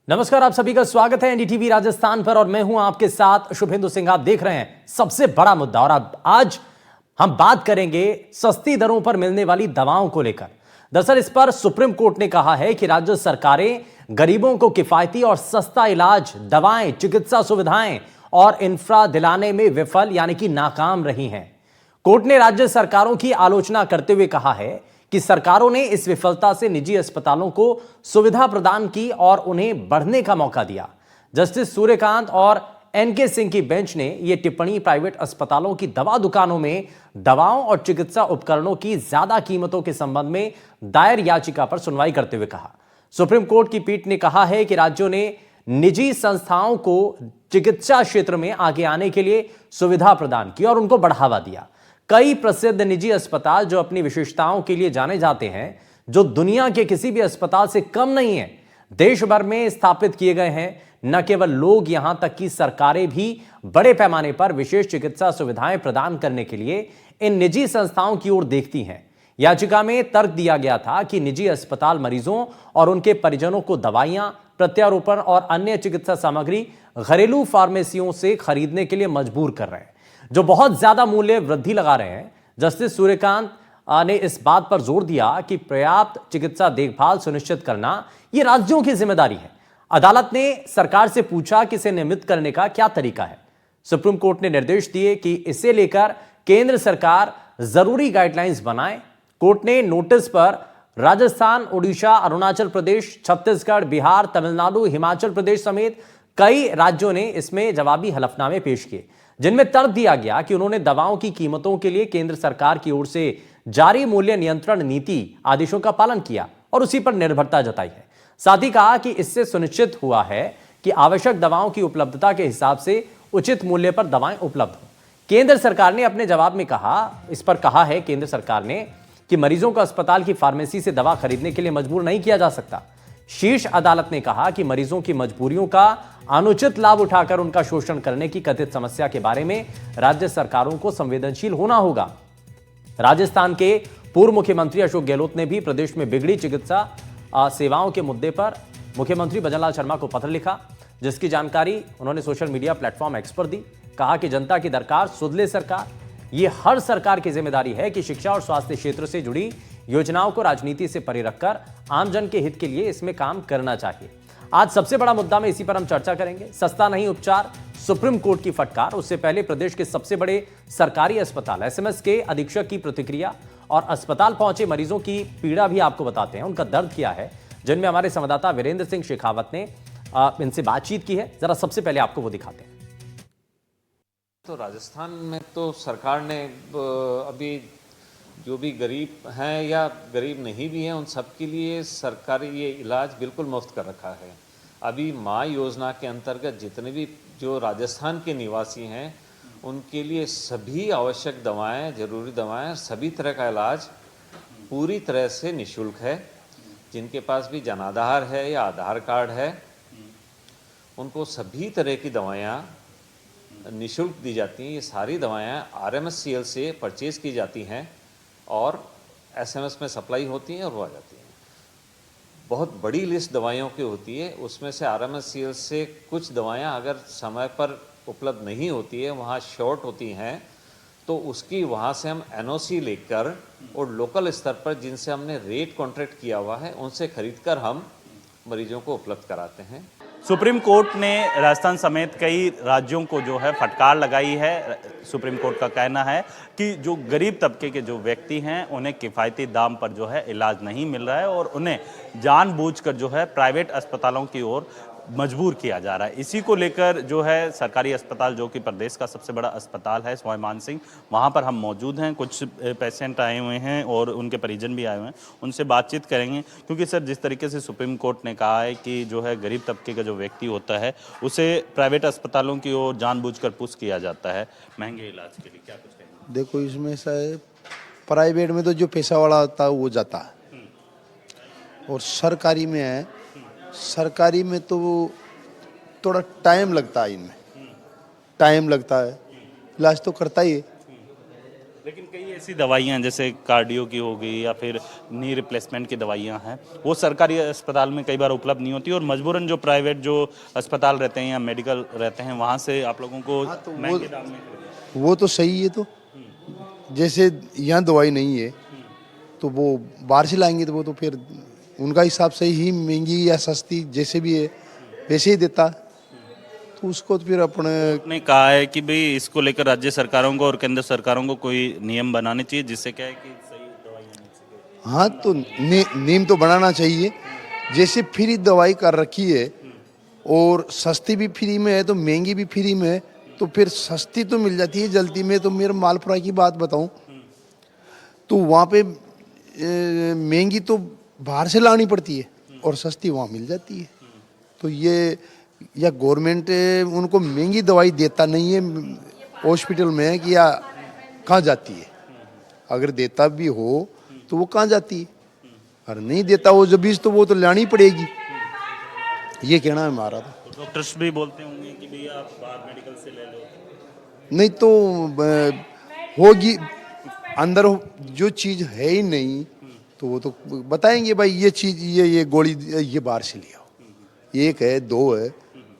नमस्कार, आप सभी का स्वागत है एनडीटीवी राजस्थान पर और मैं हूं आपके साथ शुभेंदु सिंह। आप देख रहे हैं सबसे बड़ा मुद्दा और अब आज हम बात करेंगे सस्ती दरों पर मिलने वाली दवाओं को लेकर। दरअसल इस पर सुप्रीम कोर्ट ने कहा है कि राज्य सरकारें गरीबों को किफायती और सस्ता इलाज, दवाएं, चिकित्सा सुविधाएं और इंफ्रा दिलाने में विफल यानी कि नाकाम रही हैं। कोर्ट ने राज्य सरकारों की आलोचना करते हुए कहा है कि सरकारों ने इस विफलता से निजी अस्पतालों को सुविधा प्रदान की और उन्हें बढ़ने का मौका दिया। जस्टिस सूर्यकांत और एनके सिंह की बेंच ने यह टिप्पणी प्राइवेट अस्पतालों की दवा दुकानों में दवाओं और चिकित्सा उपकरणों की ज्यादा कीमतों के संबंध में दायर याचिका पर सुनवाई करते हुए कहा। सुप्रीम कोर्ट की पीठ ने कहा है कि राज्यों ने निजी संस्थाओं को चिकित्सा क्षेत्र में आगे आने के लिए सुविधा प्रदान की और उनको बढ़ावा दिया। कई प्रसिद्ध निजी अस्पताल जो अपनी विशेषताओं के लिए जाने जाते हैं, जो दुनिया के किसी भी अस्पताल से कम नहीं है, देश भर में स्थापित किए गए हैं। न केवल लोग, यहां तक कि सरकारें भी बड़े पैमाने पर विशेष चिकित्सा सुविधाएं प्रदान करने के लिए इन निजी संस्थाओं की ओर देखती हैं। याचिका में तर्क दिया गया था कि निजी अस्पताल मरीजों और उनके परिजनों को दवाइयां, प्रत्यारोपण और अन्य चिकित्सा सामग्री घरेलू फार्मेसियों से खरीदने के लिए मजबूर कर रहे हैं, जो बहुत ज्यादा मूल्य वृद्धि लगा रहे हैं। जस्टिस सूर्यकांत ने इस बात पर जोर दिया कि पर्याप्त चिकित्सा देखभाल सुनिश्चित करना यह राज्यों की जिम्मेदारी है। अदालत ने सरकार से पूछा कि इसे नियमित करने का क्या तरीका है। सुप्रीम कोर्ट ने निर्देश दिए कि इसे लेकर केंद्र सरकार जरूरी गाइडलाइंस बनाए। कोर्ट ने नोटिस पर राजस्थान, उड़ीसा, अरुणाचल प्रदेश, छत्तीसगढ़, बिहार, तमिलनाडु, हिमाचल प्रदेश समेत कई राज्यों ने इसमें जवाबी हलफनामे पेश किए, जिनमें तर्क दिया गया कि उन्होंने दवाओं की कीमतों के लिए केंद्र सरकार की ओर से जारी मूल्य नियंत्रण नीति आदेशों का पालन किया और उसी पर निर्भरता जताई है। साथ ही कहा कि इससे सुनिश्चित हुआ है कि आवश्यक दवाओं की उपलब्धता के हिसाब से उचित मूल्य पर दवाएं उपलब्ध हो। केंद्र सरकार ने अपने जवाब में इस पर कहा है केंद्र सरकार ने कि मरीजों को अस्पताल की फार्मेसी से दवा खरीदने के लिए मजबूर नहीं किया जा सकता। शीर्ष अदालत ने कहा कि मरीजों की मजबूरियों का अनुचित लाभ उठाकर उनका शोषण करने की कथित समस्या के बारे में राज्य सरकारों को संवेदनशील होना होगा। राजस्थान के पूर्व मुख्यमंत्री अशोक गहलोत ने भी प्रदेश में बिगड़ी चिकित्सा सेवाओं के मुद्दे पर मुख्यमंत्री भजनलाल शर्मा को पत्र लिखा, जिसकी जानकारी उन्होंने सोशल मीडिया प्लेटफॉर्म एक्स पर दी। कहा कि जनता की दरकार सुध ले सरकार। यह हर सरकार की जिम्मेदारी है कि शिक्षा और स्वास्थ्य क्षेत्र से जुड़ी योजनाओं को राजनीति से परे रखकर आमजन के हित के लिए इसमें काम करना चाहिए। आज सबसे बड़ा मुद्दा में इसी पर हम चर्चा करेंगे। सस्ता नहीं उपचार, सुप्रीम कोर्ट की फटकार। उससे पहले प्रदेश के सबसे बड़े सरकारी अस्पताल एसएमएस के अधीक्षक की प्रतिक्रिया और अस्पताल पहुंचे मरीजों की पीड़ा भी आपको बताते हैं, उनका दर्द क्या है, जिनमें हमारे संवाददाता वीरेंद्र सिंह शेखावत ने इनसे बातचीत की है। जरा सबसे पहले आपको वो दिखाते हैं। तो राजस्थान में तो सरकार ने अभी जो भी गरीब हैं या गरीब नहीं भी हैं, उन सब के लिए सरकारी ये इलाज बिल्कुल मुफ्त कर रखा है। अभी माँ योजना के अंतर्गत जितने भी जो राजस्थान के निवासी हैं, उनके लिए सभी आवश्यक दवाएं, ज़रूरी दवाएं, सभी तरह का इलाज पूरी तरह से निःशुल्क है। जिनके पास भी जन आधार है या आधार कार्ड है, उनको सभी तरह की दवाइयाँ निःशुल्क दी जाती हैं। ये सारी दवाएँ RMSCL से परचेज़ की जाती हैं और SMS में सप्लाई होती हैं और वो आ जाती हैं। बहुत बड़ी लिस्ट दवाइयों की होती है, उसमें से RMSCL से कुछ दवाइयाँ अगर समय पर उपलब्ध नहीं होती है, वहाँ शॉर्ट होती हैं, तो उसकी वहाँ से हम NOC लेकर और लोकल स्तर पर जिनसे हमने रेट कॉन्ट्रैक्ट किया हुआ है, उनसे खरीदकर हम मरीजों को उपलब्ध कराते हैं। सुप्रीम कोर्ट ने राजस्थान समेत कई राज्यों को जो है फटकार लगाई है। सुप्रीम कोर्ट का कहना है कि जो गरीब तबके के जो व्यक्ति हैं, उन्हें किफ़ायती दाम पर जो है इलाज नहीं मिल रहा है और उन्हें जानबूझकर जो है प्राइवेट अस्पतालों की ओर मजबूर किया जा रहा है। इसी को लेकर जो है सरकारी अस्पताल, जो कि प्रदेश का सबसे बड़ा अस्पताल है स्वाभिमान सिंह, वहाँ पर हम मौजूद हैं। कुछ पेशेंट आए हुए हैं और उनके परिजन भी आए हुए हैं, उनसे बातचीत करेंगे। क्योंकि सर, जिस तरीके से सुप्रीम कोर्ट ने कहा है कि जो है गरीब तबके का जो व्यक्ति होता है, उसे प्राइवेट अस्पतालों की ओर जानबूझकर पुश किया जाता है महंगे इलाज के लिए, क्या कुछ कहेंगे? देखो, इसमें से प्राइवेट में तो जो पैसा वाला होता है वो जाता है, और सरकारी में है, सरकारी में तो थोड़ा टाइम लगता है। इनमें टाइम लगता है, इलाज तो करता ही है, लेकिन कई ऐसी दवाइयाँ जैसे कार्डियो की हो गई या फिर नी रिप्लेसमेंट की दवाइयाँ हैं, वो सरकारी अस्पताल में कई बार उपलब्ध नहीं होती और मजबूरन जो प्राइवेट जो अस्पताल रहते हैं या मेडिकल रहते हैं वहाँ से आप लोगों को तो महंगे दाम में वो तो सही है। तो जैसे यहाँ दवाई नहीं है तो वो बाहर से लाएंगे, तो वो तो फिर उनका हिसाब से ही महंगी या सस्ती जैसे भी है वैसे ही देता, तो उसको तो फिर अपने ने कहा है कि भाई इसको लेकर राज्य सरकारों को और केंद्र सरकारों को कोई नियम बनाने चाहिए जिससे क्या है कि सही दवाइयाँ मिल सके। हाँ तो नीम तो बनाना चाहिए। जैसे फ्री दवाई कर रखी है और सस्ती भी फ्री में है तो महंगी भी फ्री में है, तो फिर सस्ती तो मिल जाती है जल्दी में। तो मेरे मालपुरा की बात बताऊं तो वहाँ पे महंगी तो बाहर से लानी पड़ती है और सस्ती वहाँ मिल जाती है। तो ये या गवर्नमेंट उनको महंगी दवाई देता नहीं है हॉस्पिटल में कि या कहाँ जाती है। अगर देता भी हो तो वो कहाँ जाती है, और नहीं देता वो जब बीज तो वो तो लानी पड़ेगी। ये कहना है हमारा। तो डॉक्टर्स भी बोलते होंगे कि भैया आप बाहर मेडिकल से ले लो, नहीं तो होगी अंदर जो चीज है ही नहीं तो वो तो बताएंगे भाई ये चीज ये गोली ये बाहर से ले आओ, एक है दो है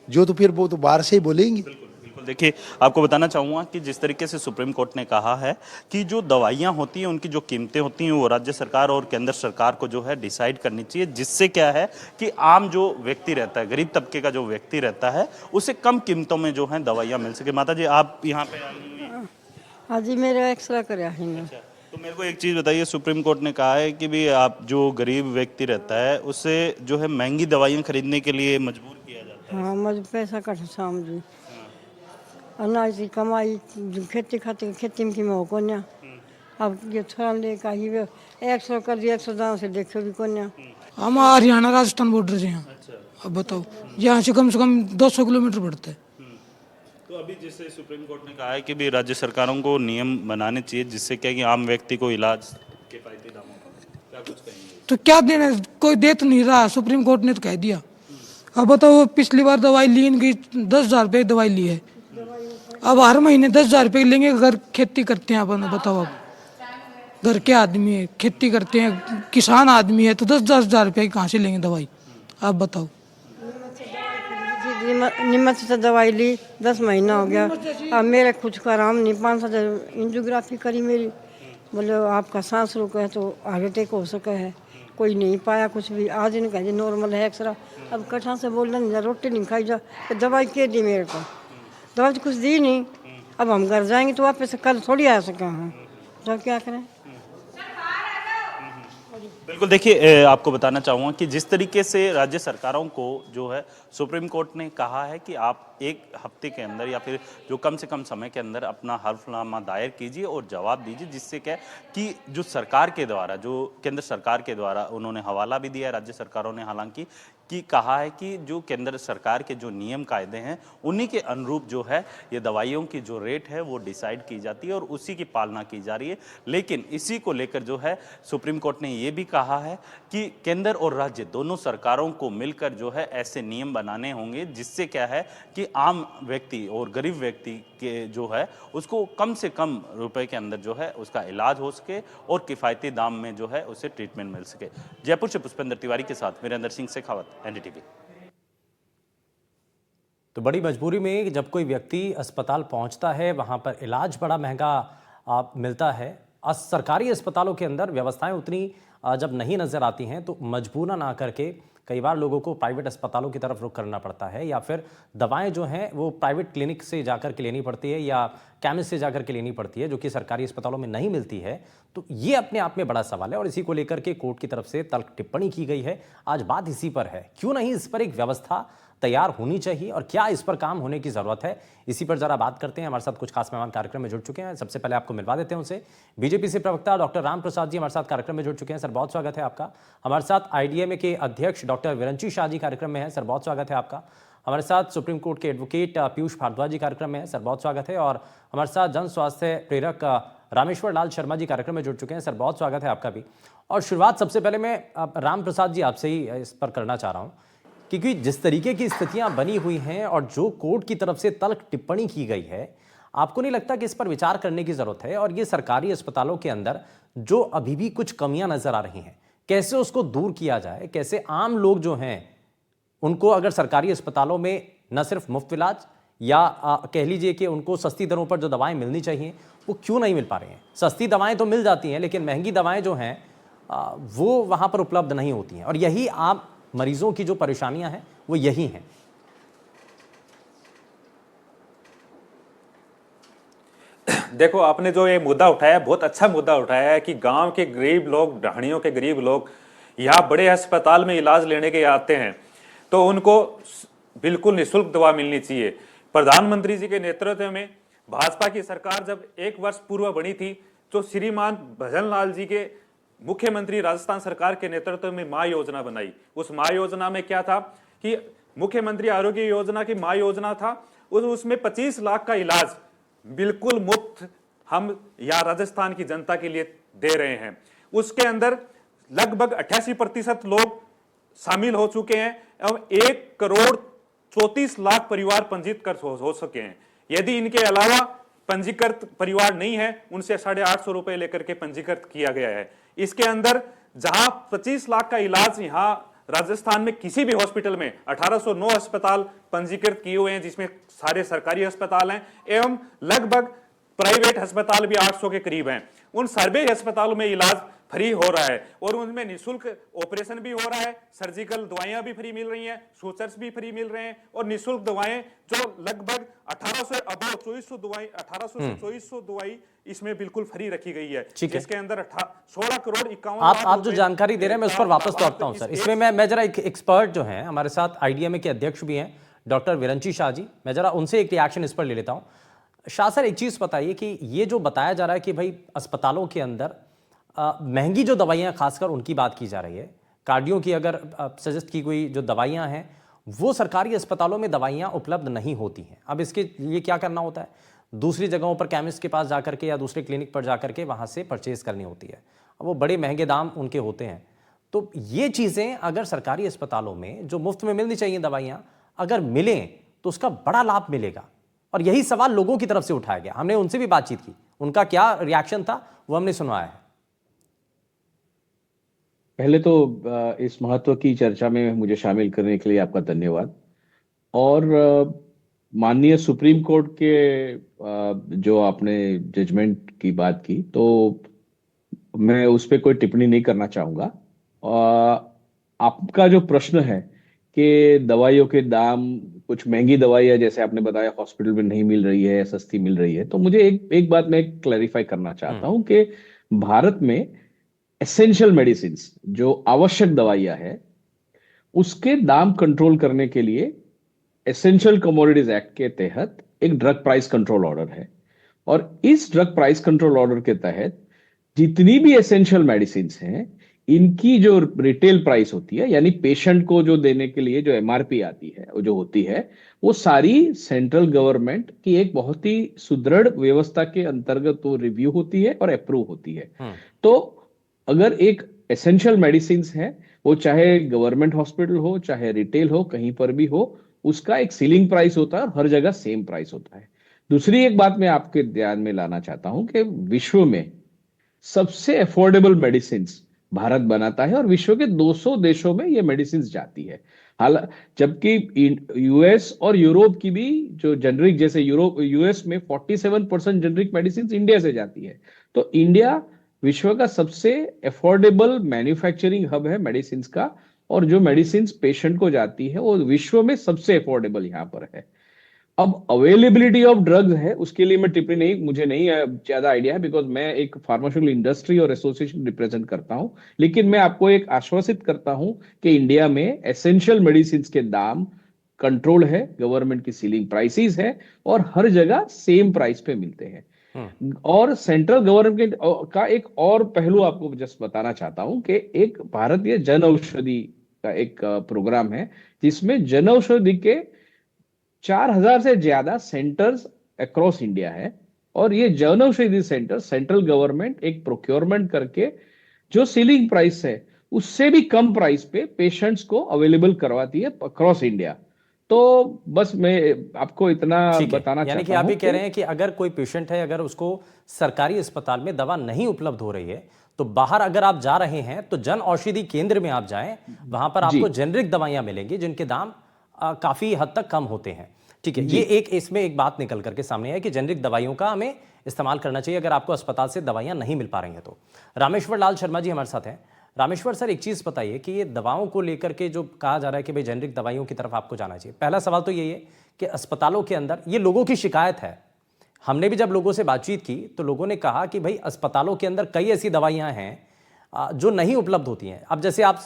जो, तो फिर वो तो बाहर से ही बोलेंगे। बिल्कुल। देखिए आपको बताना चाहूँगा कि जिस तरीके से सुप्रीम कोर्ट ने कहा है कि जो दवाइयाँ होती हैं उनकी जो कीमतें होती हैं वो राज्य सरकार और केंद्र सरकार को जो है डिसाइड करनी चाहिए, जिससे क्या है कि आम जो व्यक्ति रहता है, गरीब तबके का जो व्यक्ति रहता है, उसे कम कीमतों में जो है दवाइयाँ मिल सके। माता जी आप यहाँ पे आई हुई हैं? हाँ जी, मेरा एक्सरा कराया है। तो मेरे को एक चीज़ बताइए, सुप्रीम कोर्ट ने कहा है कि भी आप जो गरीब व्यक्ति रहता है उसे जो है महंगी दवाइयाँ खरीदने के लिए मजबूर किया जाता है। हाँ मुझे पैसा कट शाम जी अनाज की कमाई जो खेती खाती खेती में की मैं हो कोन्या। अब ये थोड़ा लेकर ही 100 कर दिया 100 दाम से देखो भी कोन्या। हम हरियाणा राजस्थान बॉर्डर से हैं। अब बताओ यहाँ से कम 200 किलोमीटर पड़ता है। तो अभी जैसे सुप्रीम कोर्ट ने कहा है कि भी राज्य सरकारों को नियम बनाने चाहिए जिससे क्या कि आम व्यक्ति को इलाज किफायती दामों पर, क्या कुछ कहेंगे? तो क्या देना, कोई दे तो नहीं रहा, सुप्रीम कोर्ट ने तो कह दिया। अब बताओ पिछली बार दवाई ली इनकी 10,000 रुपये की दवाई ली है, अब हर महीने 10,000 रुपये लेंगे। अगर खेती करते हैं अपन, बताओ अब घर के आदमी है खेती करते हैं किसान आदमी है तो 10,000 रुपये कहाँ से लेंगे दवाई, आप बताओ। निमत से दवाई ली 10 महीना हो गया, अब मेरे कुछ का आराम नहीं। 500 एंजियोग्राफी करी मेरी, बोले आपका सांस रुका है तो हार्ट अटैक हो सका है, कोई नहीं पाया कुछ भी। आज इन्हें कहा नॉर्मल है एक्सरा। अब कठा से बोल रहे रोटी नहीं खाई जा, दवाई क्या दी मेरे को, दवाई तो कुछ दी नहीं। अब हम घर जाएंगे तो वापस कल थोड़ी आ सके हम, तो क्या करें। बिल्कुल। देखिए आपको बताना चाहूँगा कि जिस तरीके से राज्य सरकारों को जो है सुप्रीम कोर्ट ने कहा है कि आप एक हफ्ते के अंदर या फिर जो कम से कम समय के अंदर अपना हल्फनामा दायर कीजिए और जवाब दीजिए, जिससे क्या कि जो सरकार के द्वारा, जो केंद्र सरकार के द्वारा उन्होंने हवाला भी दिया है राज्य सरकारों ने, हालांकि कि कहा है कि जो केंद्र सरकार के जो नियम कायदे हैं उन्हीं के अनुरूप जो है ये दवाइयों की जो रेट है वो डिसाइड की जाती है और उसी की पालना की जा रही है। लेकिन इसी को लेकर जो है सुप्रीम कोर्ट ने ये भी कहा है कि केंद्र और राज्य दोनों सरकारों को मिलकर जो है ऐसे नियम बनाने होंगे जिससे क्या है कि आम व्यक्ति और गरीब व्यक्ति के जो है उसको कम से कम रुपए के अंदर जो है उसका इलाज हो सके और किफ़ायती दाम में जो है उसे ट्रीटमेंट मिल सके। जयपुर से पुष्पेंद्र तिवारी के साथ वीरेंद्र सिंह शेखावत, एनडीटीवी। तो बड़ी मजबूरी में जब कोई व्यक्ति अस्पताल पहुंचता है वहां पर इलाज बड़ा महंगा मिलता है। सरकारी अस्पतालों के अंदर व्यवस्थाएं उतनी जब नहीं नजर आती हैं तो मजबूरन आकर के कई बार लोगों को प्राइवेट अस्पतालों की तरफ रुख करना पड़ता है, या फिर दवाएं जो हैं वो प्राइवेट क्लिनिक से जाकर के लेनी पड़ती है या केमिस्ट से जाकर के लेनी पड़ती है, जो कि सरकारी अस्पतालों में नहीं मिलती है। तो ये अपने आप में बड़ा सवाल है और इसी को लेकर के कोर्ट की तरफ से तल्ख टिप्पणी की गई है। आज बात इसी पर है, क्यों नहीं इस पर एक व्यवस्था तैयार होनी चाहिए और क्या इस पर काम होने की जरूरत है, इसी पर जरा बात करते हैं। हमारे साथ कुछ खास मेहमान कार्यक्रम में जुड़ चुके हैं। सबसे पहले आपको मिलवा देते हैं उनसे। बीजेपी से प्रवक्ता डॉक्टर राम प्रसाद जी हमारे साथ कार्यक्रम में जुड़ चुके हैं। सर बहुत स्वागत है आपका। हमारे साथ आईडीएमए के अध्यक्ष डॉक्टर विरंची शाह जी कार्यक्रम में है। सर बहुत स्वागत है आपका। हमारे साथ सुप्रीम कोर्ट के एडवोकेट पीयूष भारद्वाज जी कार्यक्रम में है। सर बहुत स्वागत है। और हमारे साथ जन स्वास्थ्य प्रेरक रामेश्वर लाल शर्मा जी कार्यक्रम में जुड़ चुके हैं। सर बहुत स्वागत है आपका भी। और शुरुआत सबसे पहले मैं राम प्रसाद जी आपसे ही इस पर करना चाह रहा हूँ, क्योंकि जिस तरीके की स्थितियां बनी हुई हैं और जो कोर्ट की तरफ से तल्ख टिप्पणी की गई है, आपको नहीं लगता कि इस पर विचार करने की जरूरत है? और ये सरकारी अस्पतालों के अंदर जो अभी भी कुछ कमियां नजर आ रही हैं, कैसे उसको दूर किया जाए? कैसे आम लोग जो हैं उनको अगर सरकारी अस्पतालों में न सिर्फ मुफ्त इलाज या कह लीजिए कि उनको सस्ती दरों पर जो दवाएं मिलनी चाहिए वो क्यों नहीं मिल पा रही हैं? सस्ती दवाएं तो मिल जाती हैं, लेकिन महंगी दवाएं जो हैं वो वहां पर उपलब्ध नहीं होती हैं। और यही आम मरीजों की जो परेशानियां हैं वो यही हैं। देखो, आपने जो ये मुद्दा उठाया, बहुत अच्छा मुद्दा उठाया है कि गांव के गरीब लोग, ढाणियों के गरीब लोग यहाँ बड़े अस्पताल में इलाज लेने के आते हैं, तो उनको बिल्कुल निःशुल्क दवा मिलनी चाहिए। प्रधानमंत्री जी के नेतृत्व में भाजपा की सरकार जब 1 वर्ष पूर्व बनी थी, तो श्रीमान भजन लाल जी के मुख्यमंत्री राजस्थान सरकार के नेतृत्व में माँ योजना बनाई। उस माँ योजना में क्या था कि मुख्यमंत्री आरोग्य योजना की माँ योजना था, उसमें 25 लाख का इलाज बिल्कुल मुफ्त हम यहाँ राजस्थान की जनता के लिए दे रहे हैं। उसके अंदर लगभग 88% लोग शामिल हो चुके हैं एवं 1,34,00,000 परिवार पंजीकृत हो सके हैं। यदि इनके अलावा पंजीकृत परिवार नहीं है, उनसे 850 रुपए लेकर के पंजीकृत किया गया है। इसके अंदर जहां 25 लाख का इलाज यहाँ राजस्थान में किसी भी हॉस्पिटल में 1809 अस्पताल पंजीकृत किए हुए हैं, जिसमें सारे सरकारी अस्पताल हैं एवं लगभग प्राइवेट अस्पताल भी 800 के करीब हैं। उन सभी अस्पतालों में इलाज फ्री हो रहा है और उनमें निःशुल्क ऑपरेशन भी हो रहा है, सर्जिकल दवाइयां भी फ्री मिल रही हैं, सूचर्स भी फ्री मिल रहे हैं और निःशुल्क दवाएं जो लगभग 1800 से 2400 दवाई इसमें बिल्कुल फ्री रखी गई है, जिसके अंदर 16 करोड़ 51 आप जो जानकारी दे रहे हैं मैं उस पर वापस लौटता हूं सर। इसमें मैं जरा एक एक्सपर्ट जो हैं हमारे साथ आईडीएमए के अध्यक्ष भी हैं डॉक्टर विरंची शाह जी, मैं जरा उनसे एक रिएक्शन इस पर ले लेता हूं। शाह सर, एक चीज बताइए कि ये जो बताया जा रहा है कि भाई अस्पतालों के अंदर महंगी जो दवाइयां, खासकर उनकी बात की जा रही है, कार्डियो की अगर सजेस्ट की गई जो दवाइयां हैं वो सरकारी अस्पतालों में दवाइयां उपलब्ध नहीं होती हैं। अब इसके लिए क्या करना होता है? दूसरी जगहों पर केमिस्ट के पास जाकर के या दूसरे क्लिनिक पर जाकर के वहां से परचेज करनी होती है। अब वो बड़े महंगे दाम उनके होते हैं। तो ये चीजें अगर सरकारी अस्पतालों में जो मुफ्त में मिलनी चाहिए दवाइयां अगर मिलें तो उसका बड़ा लाभ मिलेगा। और यही सवाल लोगों की तरफ से उठाया गया। हमने उनसे भी बातचीत की, उनका क्या रिएक्शन था वो हमने सुनवाया है। पहले तो इस महत्व की चर्चा में मुझे शामिल करने के लिए आपका धन्यवाद। और माननीय सुप्रीम कोर्ट के जो आपने जजमेंट की बात की, तो मैं उस पर कोई टिप्पणी नहीं करना चाहूंगा। आपका जो प्रश्न है कि दवाइयों के दाम, कुछ महंगी दवाइयाँ जैसे आपने बताया हॉस्पिटल में नहीं मिल रही है, सस्ती मिल रही है, तो मुझे एक बात मैं क्लैरिफाई करना चाहता हूं कि भारत में एसेंशियल मेडिसिन, जो आवश्यक दवाइयां है, उसके दाम कंट्रोल करने के लिए एसेंशियल कमोडिटीज एक्ट के तहत एक ड्रग प्राइस कंट्रोल ऑर्डर है। और इस ड्रग प्राइस कंट्रोल ऑर्डर के तहत जितनी भी एसेंशियल मेडिसिन हैं, इनकी जो रिटेल प्राइस होती है, यानी पेशेंट को जो देने के लिए जो एमआरपी आती है, जो होती है, वो सारी सेंट्रल गवर्नमेंट की एक बहुत ही सुदृढ़ व्यवस्था के अंतर्गत वो रिव्यू होती है और अप्रूव होती है। तो अगर एक एसेंशियल मेडिसिन है, वो चाहे गवर्नमेंट हॉस्पिटल हो, चाहे रिटेल हो, कहीं पर भी हो, उसका एक सीलिंग प्राइस होता है और हर जगह सेम प्राइस होता है। दूसरी एक बात मैं आपके ध्यान में लाना चाहता हूं कि विश्व में सबसे अफोर्डेबल मेडिसिन भारत बनाता है और विश्व के 200 देशों में ये मेडिसिन जाती है। जबकि यूएस और यूरोप की भी जो जेनरिक, जैसे यूएस में 47% जेनरिक मेडिसिन इंडिया से जाती है। तो इंडिया विश्व का सबसे अफोर्डेबल मैन्युफैक्चरिंग हब है मेडिसिन का, और जो मेडिसिन पेशेंट को जाती है वो विश्व में सबसे अफोर्डेबल यहां पर है। अब अवेलेबिलिटी ऑफ ड्रग्स है, उसके लिए मैं टिप्पणी नहीं, मुझे नहीं ज्यादा आइडिया है, बिकॉज मैं एक फार्मास्यूटिकल इंडस्ट्री और एसोसिएशन रिप्रेजेंट करता हूं। लेकिन मैं आपको एक आश्वासित करता हूं कि इंडिया में एसेंशियल मेडिसिन के दाम कंट्रोल है, गवर्नमेंट की सीलिंग प्राइसेस है और हर जगह सेम प्राइस पे मिलते हैं। और सेंट्रल गवर्नमेंट का एक और पहलू आपको जस्ट बताना चाहता हूं कि एक भारतीय जन औषधि का एक प्रोग्राम है, जिसमें जन औषधि के 4000 से ज्यादा सेंटर्स अक्रॉस इंडिया है। और ये Jan Aushadhi centre central government एक प्रोक्योरमेंट करके जो सीलिंग प्राइस है उससे भी कम प्राइस पे पेशेंट्स को अवेलेबल करवाती है अक्रॉस इंडिया। तो बस मैं आपको इतना ठीक है, बताना यानी कि चाहता आप हूं ये कह रहे हैं कि अगर कोई पेशेंट है, अगर उसको सरकारी अस्पताल में दवा नहीं उपलब्ध हो रही है, तो बाहर अगर आप जा रहे हैं तो जन औषधि केंद्र में आप जाएं, वहां पर जी आपको जेनरिक दवाइयां मिलेंगी जिनके दाम काफी हद तक कम होते हैं। ठीक है, जी ये एक इसमें एक बात निकल करके सामने है कि जेनरिक दवाइयों का हमें इस्तेमाल करना चाहिए अगर आपको अस्पताल से दवाइयां नहीं मिल पा रही हैं तो। रामेश्वर लाल शर्मा जी हमारे साथ हैं। रामेश्वर सर, एक चीज बताइए कि ये दवाओं को लेकर के जो कहा जा रहा है कि भाई जेनरिक दवाइयों की तरफ आपको जाना चाहिए, पहला सवाल तो यही है कि अस्पतालों के अंदर ये लोगों की शिकायत है। हमने भी जब लोगों से बातचीत की तो लोगों ने कहा कि भाई अस्पतालों के अंदर कई ऐसी दवाइयां हैं जो नहीं उपलब्ध होती हैं। अब जैसे आप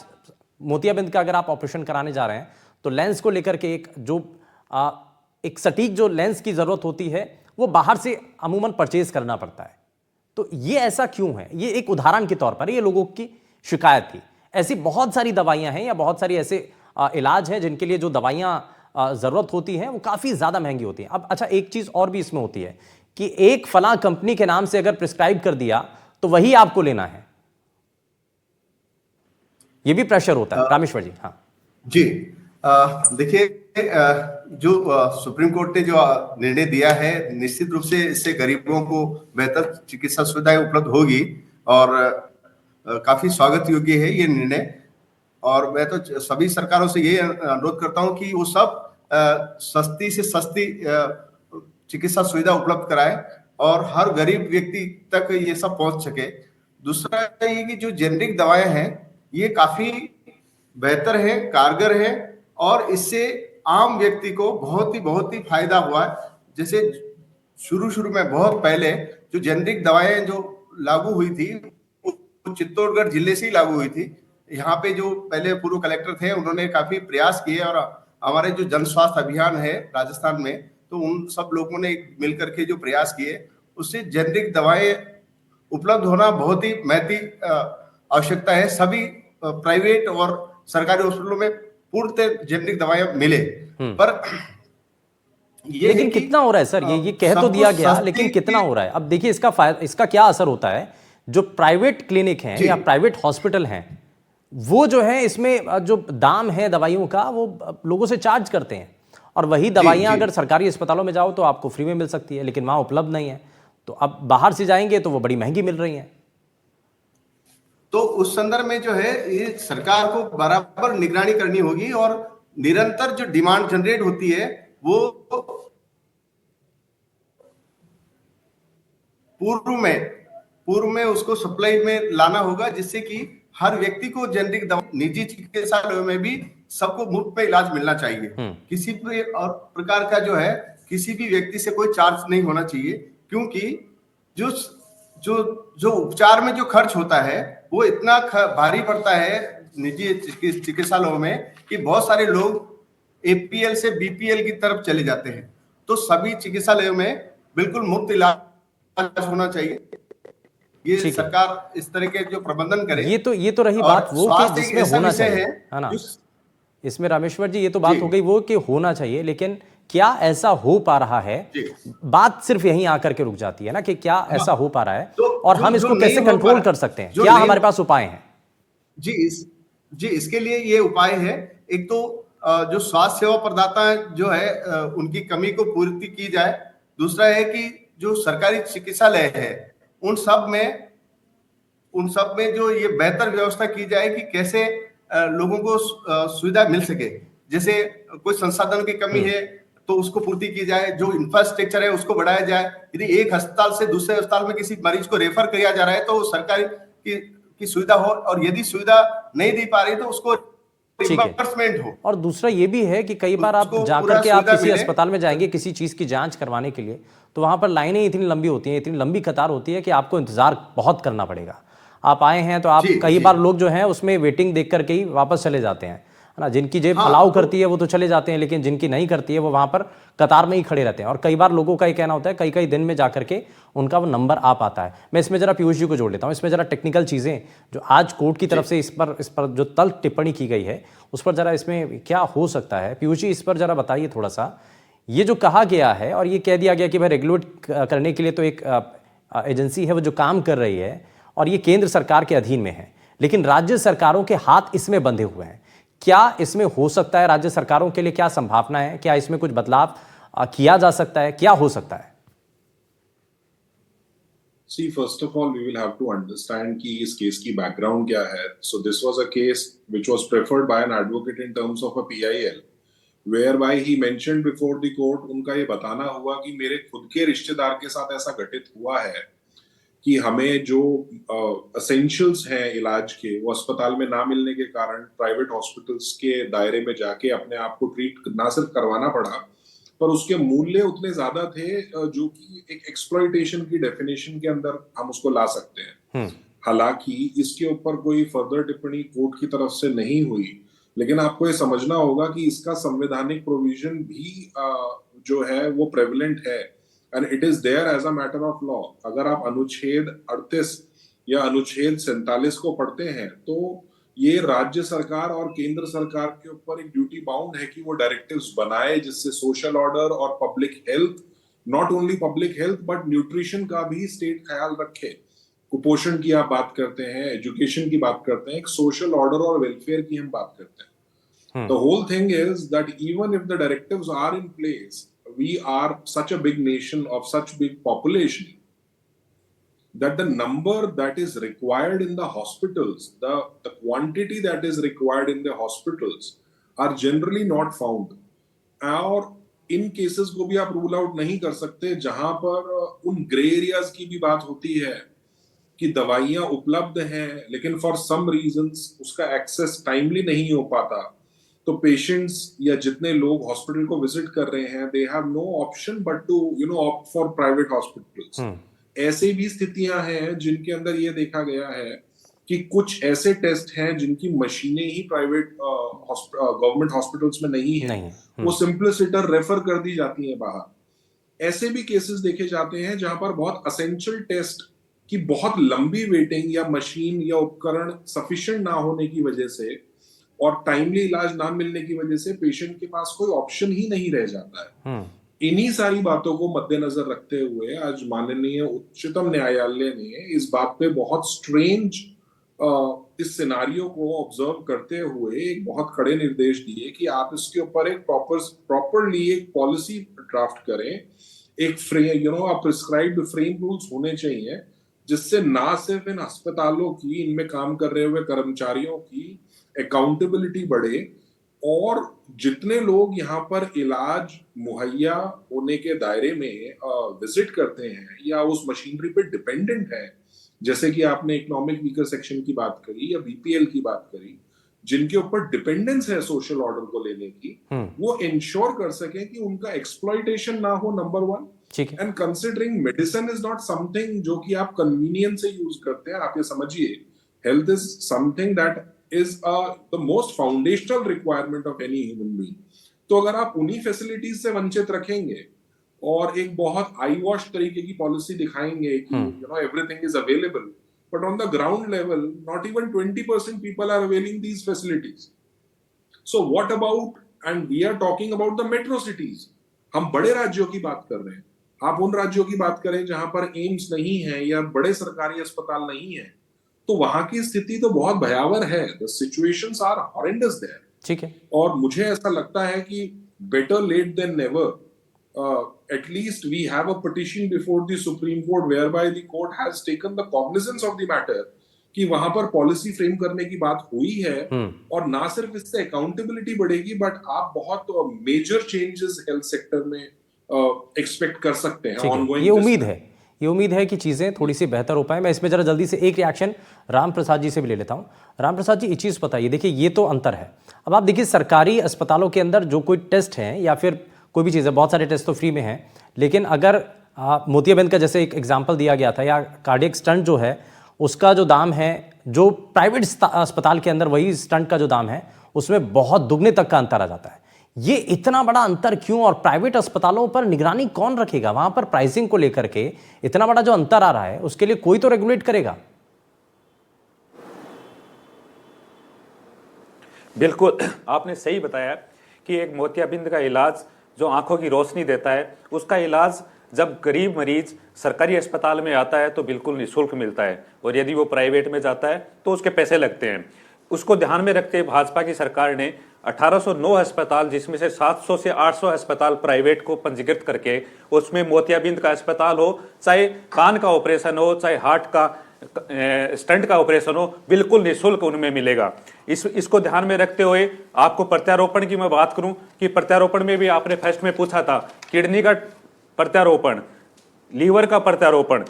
मोतियाबिंद का अगर आप ऑपरेशन कराने जा रहे हैं तो लेंस को लेकर के एक सटीक जो लेंस की जरूरत होती है वो बाहर से अमूमन परचेज करना पड़ता है। तो ये ऐसा क्यों है? ये एक उदाहरण के तौर पर ये लोगों की शिकायत थी। ऐसी बहुत सारी दवाइयां हैं या बहुत सारी ऐसे इलाज हैं जिनके लिए जो दवाइयां जरूरत होती है वो काफी ज्यादा महंगी होती है। अब अच्छा, एक चीज और भी इसमें होती है कि एक फलां कंपनी के नाम से अगर प्रिस्क्राइब कर दिया तो वही आपको लेना है, ये भी प्रेशर होता है। रामेश्वर जी। हाँ जी, देखिए, जो सुप्रीम कोर्ट ने जो निर्णय दिया है, निश्चित रूप से इससे गरीबों को बेहतर चिकित्सा सुविधाएं उपलब्ध होगी और काफी स्वागत योग्य है ये निर्णय। और मैं तो सभी सरकारों से ये अनुरोध करता हूं कि वो सब सस्ती से सस्ती चिकित्सा सुविधा उपलब्ध कराए और हर गरीब व्यक्ति तक ये सब पहुंच सके। दूसरा ये कि जो जेनरिक दवाएं हैं ये काफी बेहतर है, कारगर है और इससे आम व्यक्ति को बहुत ही फायदा हुआ है। जैसे शुरू में बहुत पहले जो जेनरिक दवाएं जो लागू हुई थी वो चित्तौड़गढ़ जिले से ही लागू हुई थी। यहाँ पे जो पहले पूर्व कलेक्टर थे उन्होंने काफी प्रयास किए और हमारे जो जन स्वास्थ्य अभियान है राजस्थान में, तो उन सब लोगों ने मिलकर के जो प्रयास किए उससे जेनरिक दवाएं उपलब्ध होना बहुत ही महती आवश्यकता है। सभी प्राइवेट और सरकारी हॉस्पिटलों में पूर्णतः जेनरिक दवाएं मिले, पर ये लेकिन कितना हो रहा है सर? ये कह तो दिया गया, लेकिन कितना हो रहा है? अब देखिए इसका क्या असर होता है। जो प्राइवेट क्लिनिक हैं या प्राइवेट हॉस्पिटल हैं वो जो है इसमें जो दाम है दवाइयों का वो लोगों से चार्ज करते हैं, और वही दवाइयां अगर सरकारी अस्पतालों में जाओ तो आपको फ्री में मिल सकती है, लेकिन वहां उपलब्ध नहीं है। तो अब बाहर से जाएंगे तो वो बड़ी महंगी मिल रही हैं। तो उस संदर्भ में जो है ये सरकार को बराबर निगरानी करनी होगी और निरंतर जो डिमांड जनरेट होती है वो पूर्व में उसको सप्लाई में लाना होगा, जिससे कि हर व्यक्ति को जेनरिक दवा, निजी चिकित्सालयों में भी सबको मुफ्त में इलाज मिलना चाहिए। किसी भी और प्रकार का जो है किसी भी व्यक्ति से कोई चार्ज नहीं होना चाहिए, क्योंकि जो उपचार में जो खर्च होता है वो इतना भारी पड़ता है निजी चिकित्सालयों में कि बहुत सारे लोग एपीएल से बीपीएल की तरफ चले जाते हैं। तो सभी चिकित्सालयों में बिल्कुल मुफ्त इलाज होना चाहिए। ये सरकार इस तरह के जो प्रबंधन करे। ये तो रही बात वो कि जिसमें होना चाहिए, है ना? इसमें रामेश्वर जी ये तो बात हो गई वो कि होना चाहिए, लेकिन क्या ऐसा हो पा रहा है? बात सिर्फ यहीं आकर के रुक जाती है ना कि क्या ऐसा हो पा रहा है और हम इसको कैसे कंट्रोल कर सकते हैं? क्या हमारे पास उपाय हैं? जी, इसके लिए ये उपाय है। एक तो जो स्वास्थ्य सेवा प्रदाता जो है उनकी कमी को पूर्ति की जाए। दूसरा है कि जो सरकारी चिकित्सालय है उन सब में जो ये बेहतर व्यवस्था की जाए कि कैसे लोगों को सुविधा मिल सके। जैसे कोई संसाधन की कमी है तो उसको पूर्ति की जाए, जो इंफ्रास्ट्रक्चर है उसको बढ़ाया जाए। यदि एक अस्पताल से दूसरे अस्पताल में किसी मरीज को रेफर किया जा रहा है तो सरकारी की सुविधा हो, और यदि सुविधा नहीं दी पा रही तो उसको रिइंबर्समेंट हो। और दूसरा ये भी है कि कई बार आप जाकर के आप किसी अस्पताल में जाएंगे किसी चीज की जांच करवाने के लिए, तो वहां पर लाइनें इतनी लंबी होती हैं, इतनी लंबी कतार होती है कि आपको इंतजार बहुत करना पड़ेगा। आप आए हैं तो आप कई बार लोग जो हैं उसमें वेटिंग देख करके ही वापस चले जाते हैं, है ना? जिनकी जेब अलाउ करती है वो तो चले जाते हैं, लेकिन जिनकी नहीं करती है वो वहां पर कतार में ही खड़े रहते हैं। और कई बार लोगों का ये कहना होता है कई दिन में जाकर के उनका वो नंबर आ पाता है। मैं इसमें जरा पीयूष जी को जोड़ लेता हूँ, इसमें जरा टेक्निकल चीजें जो आज कोर्ट की तरफ से इस पर जो तल्ख टिप्पणी की गई है उस पर जरा इसमें क्या हो सकता है? पीयूष जी इस पर जरा बताइए थोड़ा सा। ये जो कहा गया है और ये कह दिया गया कि भाई रेगुलेट करने के लिए तो एक एजेंसी है वो जो काम कर रही है और ये केंद्र सरकार के अधीन में है, लेकिन राज्य सरकारों के हाथ इसमें बंधे हुए हैं। क्या इसमें हो सकता है? राज्य सरकारों के लिए क्या संभावना है? क्या इसमें कुछ बदलाव किया जा सकता है? क्या हो सकता है? See, first of all, we will have to understand कि इस केस की बैकग्राउंड क्या है. So this was a case which was preferred by an advocate in terms of a PIL, whereby he mentioned before the court, उनका ये बताना हुआ कि मेरे खुद के रिश्तेदार के साथ ऐसा घटित हुआ है कि हमें जो एसेंशियल्स हैं इलाज के, वो अस्पताल में ना मिलने के कारण प्राइवेट हॉस्पिटल्स के दायरे में जाके अपने आप को ट्रीट ना सिर्फ करवाना पड़ा, पर उसके मूल्य उतने ज्यादा थे जो कि एक एक्सप्लॉइटेशन की डेफिनेशन के अंदर हम उसको ला सकते हैं. हालांकि इसके ऊपर कोई फर्दर टिप्पणी कोर्ट की तरफ से नहीं हुई, लेकिन आपको ये समझना होगा कि इसका संवैधानिक प्रोविजन भी जो है वो प्रेवलेंट है, and it is there as a matter of law. अगर आप अनुच्छेद 38 या अनुच्छेद 47 को पढ़ते हैं तो ये राज्य सरकार और केंद्र सरकार के ऊपर एक ड्यूटी बाउंड है कि वो डायरेक्टिव्स बनाए जिससे सोशल ऑर्डर और public health, not only public health but nutrition का भी स्टेट ख्याल रखे. कुपोषण की आप बात करते हैं, एजुकेशन की बात करते हैं, एक सोशल ऑर्डर और वेलफेयर की हम बात करते हैं. The whole thing is that even if the directives are in place, we are such a big nation of such big population that the number that is required in the hospitals, the quantity that is required in the hospitals are generally not found. और इन cases को भी आप rule out नहीं कर सकते जहां पर उन ग्रे एरियाज की भी बात होती है कि दवाइयां उपलब्ध हैं लेकिन फॉर सम रीजंस उसका एक्सेस टाइमली नहीं हो पाता, तो पेशेंट्स या जितने लोग हॉस्पिटल को विजिट कर रहे हैं, they have no option but to opt for private hospitals. ऐसे भी स्थितियां हैं जिनके अंदर ये देखा गया है कि कुछ ऐसे टेस्ट हैं जिनकी मशीनें ही प्राइवेट गवर्नमेंट हॉस्पिटल्स में नहीं है, वो सिंपलिसिटर रेफर कर दी जाती हैं बाहर. ऐसे भी केसेस देखे जाते हैं जहां पर बहुत असेंशियल टेस्ट की बहुत लंबी वेटिंग या मशीन या उपकरण सफिशिएंट ना होने की वजह से और टाइमली इलाज ना मिलने की वजह से पेशेंट के पास कोई ऑप्शन ही नहीं रह जाता है. इन्हीं सारी बातों को मद्देनजर रखते हुए आज माननीय उच्चतम न्यायालय ने इस बात पे बहुत स्ट्रेंज इस सिनारियो को ऑब्जर्व करते हुए एक बहुत कड़े निर्देश दिए कि आप इसके ऊपर एक प्रॉपरली एक पॉलिसी ड्राफ्ट करें, एक फ्रेम प्रिस्क्राइब्ड फ्रेम रूल्स होने चाहिए जिससे ना सिर्फ इन अस्पतालों की, इनमें काम कर रहे हुए कर्मचारियों की अकाउंटेबिलिटी बढ़े और जितने लोग यहाँ पर इलाज मुहैया होने के दायरे में विजिट करते हैं या उस मशीनरी पे डिपेंडेंट है, जैसे कि आपने इकोनॉमिक वीकर सेक्शन की बात करी या बीपीएल की बात करी, जिनके ऊपर डिपेंडेंस है सोशल ऑर्डर को लेने की, वो इंश्योर कर सके कि उनका एक्सप्लॉइटेशन ना हो, number one. And considering medicine is not something जो कि आप कन्वीनियंस से यूज करते हैं. आप ये समझिए, health is something that is the most foundational requirement of any human being. तो अगर आप उन्हीं फैसिलिटीज से वंचित रखेंगे और एक बहुत आई वॉश तरीके की पॉलिसी दिखाएंगे कि everything is available, but on the ground level not even 20% people are availing these facilities. So what about, and we are talking about the metro cities, हम बड़े राज्यों की बात कर रहे हैं. आप उन राज्यों की बात करें जहां पर एम्स नहीं है या बड़े सरकारी अस्पताल नहीं है, तो वहां की स्थिति तो बहुत भयावह है. The situations are horrendous there. ठीक है. और मुझे ऐसा लगता है कि better late than never. At least we have a petition before the Supreme Court whereby the court has taken the cognizance of the matter कि वहां पर पॉलिसी फ्रेम करने की बात हुई है और ना सिर्फ इससे अकाउंटेबिलिटी बढ़ेगी बट आप बहुत मेजर चेंजेस हेल्थ सेक्टर में एक्सपेक्ट कर सकते हैं. ऑनगोइंग ये उम्मीद है कि चीज़ें थोड़ी सी बेहतर हो पाए. मैं इसमें जरा जल्दी से एक रिएक्शन राम प्रसाद जी से भी ले लेता हूं. राम प्रसाद जी, ये चीज़ बताइए, देखिए ये तो अंतर है. अब आप देखिए सरकारी अस्पतालों के अंदर जो कोई टेस्ट हैं या फिर कोई भी चीज़ है, बहुत सारे टेस्ट तो फ्री में हैं, लेकिन अगर मोतियाबिंद का जैसे एक एग्जाम्पल दिया गया था, या कार्डियक स्टंट जो है उसका जो दाम है, जो प्राइवेट अस्पताल के अंदर वही स्टंट का जो दाम है उसमें बहुत दुगने तक का अंतर आ जाता है. ये इतना बड़ा अंतर क्यों, और प्राइवेट अस्पतालों पर निगरानी कौन रखेगा? वहां पर प्राइसिंग को लेकर के इतना बड़ा जो अंतर आ रहा है उसके लिए कोई तो रेगुलेट करेगा. बिल्कुल, आपने सही बताया कि एक मोतियाबिंद का इलाज जो आंखों की रोशनी देता है, उसका इलाज जब गरीब मरीज सरकारी अस्पताल में आता है तो बिल्कुल निःशुल्क मिलता है, और यदि वो प्राइवेट में जाता है तो उसके पैसे लगते हैं. उसको ध्यान में रखते भाजपा की सरकार ने 1809 अस्पताल, जिसमें से 700 से 800 अस्पताल प्राइवेट को पंजीकृत करके, उसमें मोतियाबिंद का अस्पताल हो, चाहे कान का ऑपरेशन हो, चाहे हार्ट का स्टंट का ऑपरेशन हो, बिल्कुल निःशुल्क उनमें मिलेगा। इसको ध्यान में रखते हुए आपको प्रत्यारोपण की मैं बात करूं कि प्रत्यारोपण में भी आपने फर्स्ट में पूछा था, किडनी का प्रत्यारोपण, लीवर का प्रत्यारोपण,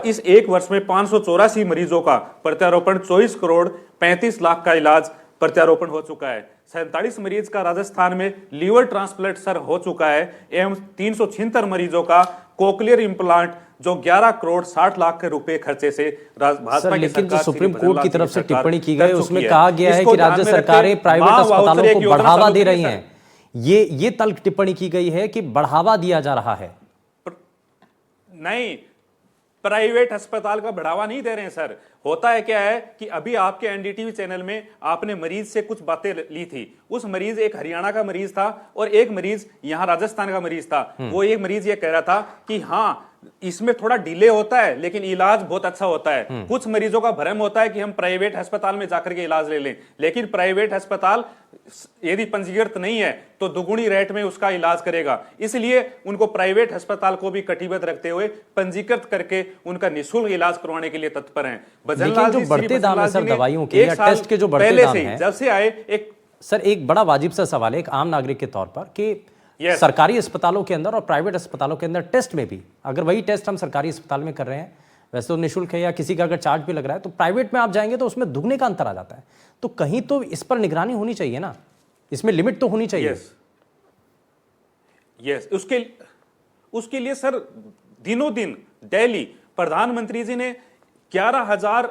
इस एक वर्ष में 584 मरीजों का प्रत्यारोपण, 24 करोड़ 35 लाख का इलाज प्रत्यारोपण हो चुका है। 47 मरीज का राजस्थान में लीवर ट्रांसप्लांट सर हो चुका है एवं 376 मरीजों का कोक्लियर इम्प्लांट, जो 11 करोड़ 60 लाख के रुपए खर्चे से भाजपा की लेकिन जो सरकार, सुप्रीम श्री कोर्ट की तरफ से सरकार टिप्पणी की कर गई चुकी उसमें है। कहा गया है इसको कि ध्यान राज्य में सरकारें रखते प्राइवेट मां अस्पतालों वाउचर एक को योजना बढ़ावा चालू दे की रही है, हैं। ये तल्ख टिप्पणी की गई है कि बढ़ावा दिया जा रहा है। नहीं, प्राइवेट अस्पताल का बढ़ावा नहीं दे रहे हैं सर। होता है क्या है कि अभी आपके एनडीटीवी चैनल में आपने मरीज से कुछ बातें ली थी। उस मरीज एक हरियाणा का मरीज था और एक मरीज यहां राजस्थान का मरीज था। वो एक मरीज ये कह रहा था कि हाँ, इसमें थोड़ा डिले होता है लेकिन इलाज बहुत अच्छा होता है। कुछ मरीजों का भ्रम होता है कि हम प्राइवेट अस्पताल में जाकर के इलाज ले लें, लेकिन प्राइवेट अस्पताल यदि पंजीकृत नहीं है तो दुगुनी रेट में उसका इलाज करेगा। इसलिए उनको प्राइवेट अस्पताल को भी कटिबद्ध रखते हुए पंजीकृत करके उनका निःशुल्क इलाज करवाने के लिए तत्पर हैं। लेकिन जो बढ़ते दाम है सर दवाइयों के या टेस्ट के जो बढ़ते दाम हैं, जब से आए एक बड़ा वाजिब सा सवाल है एक आम नागरिक के तौर पर कि सरकारी अस्पतालों के अंदर और प्राइवेट अस्पतालों के अंदर टेस्ट में भी, अगर वही टेस्ट हम सरकारी अस्पताल में कर रहे हैं, वैसे तो निःशुल्क है या किसी का अगर चार्ज भी लग रहा है, तो प्राइवेट में आप जाएंगे तो उसमें दुगने का अंतर आ जाता है। तो कहीं तो इस पर निगरानी होनी चाहिए ना, इसमें लिमिट तो होनी चाहिए। यस, उसके लिए सर दिनों दिन डेली प्रधानमंत्री जी ने 11,000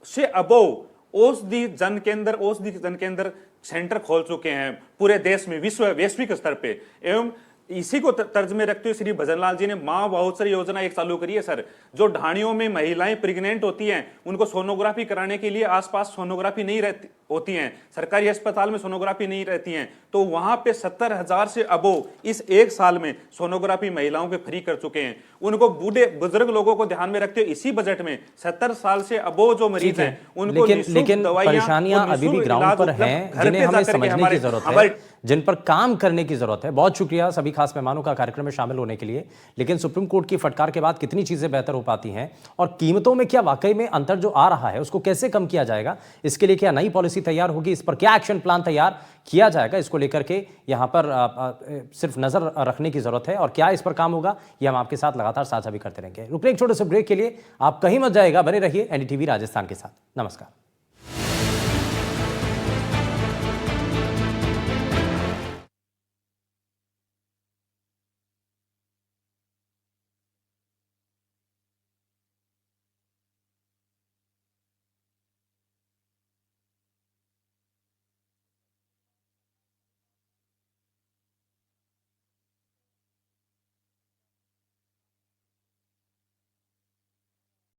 से अबोव औषधि जन केंद्र सेंटर खोल चुके हैं पूरे देश में, वैश्विक स्तर पे। एवं इसी को तर्ज में रखते हुए श्री भजनलाल जी ने मां वाउचर योजना एक चालू करी है सर। जो ढाणियों में महिलाएं प्रेग्नेंट होती हैं उनको सोनोग्राफी कराने के लिए आसपास सोनोग्राफी नहीं रहती होती हैं, सरकारी अस्पताल में सोनोग्राफी नहीं रहती हैं, तो वहां पे 70,000 से अबोव इस एक साल में सोनोग्राफी महिलाओं के फ्री कर चुके हैं। उनको बूढ़े बुजुर्ग लोगों को ध्यान में रखते हुए इसी बजट में 70 साल से अबोव जो मरीज हैं उनको लेकिन परेशानियां अभी भी ग्राउंड पर हैं जिन्हें हमें समझने की जरूरत है, जिन पर काम करने की जरूरत है। बहुत शुक्रिया सभी खास मेहमानों का कार्यक्रम में शामिल होने के लिए। लेकिन सुप्रीम कोर्ट की फटकार के बाद कितनी चीजें बेहतर हो पाती हैं और कीमतों में क्या वाकई में अंतर जो आ रहा है उसको कैसे कम किया जाएगा, इसके लिए क्या नई पॉलिसी तैयार होगी, इस पर क्या एक्शन प्लान तैयार किया जाएगा, इसको लेकर के यहां पर सिर्फ नजर रखने की जरूरत है। और क्या इस पर काम होगा ये हम आपके साथ लगातार साझा भी करते रहेंगे। रुकने एक छोटे से ब्रेक के लिए, आप कहीं मत जाएगा, बने रहिए एनडीटीवी राजस्थान के साथ। नमस्कार।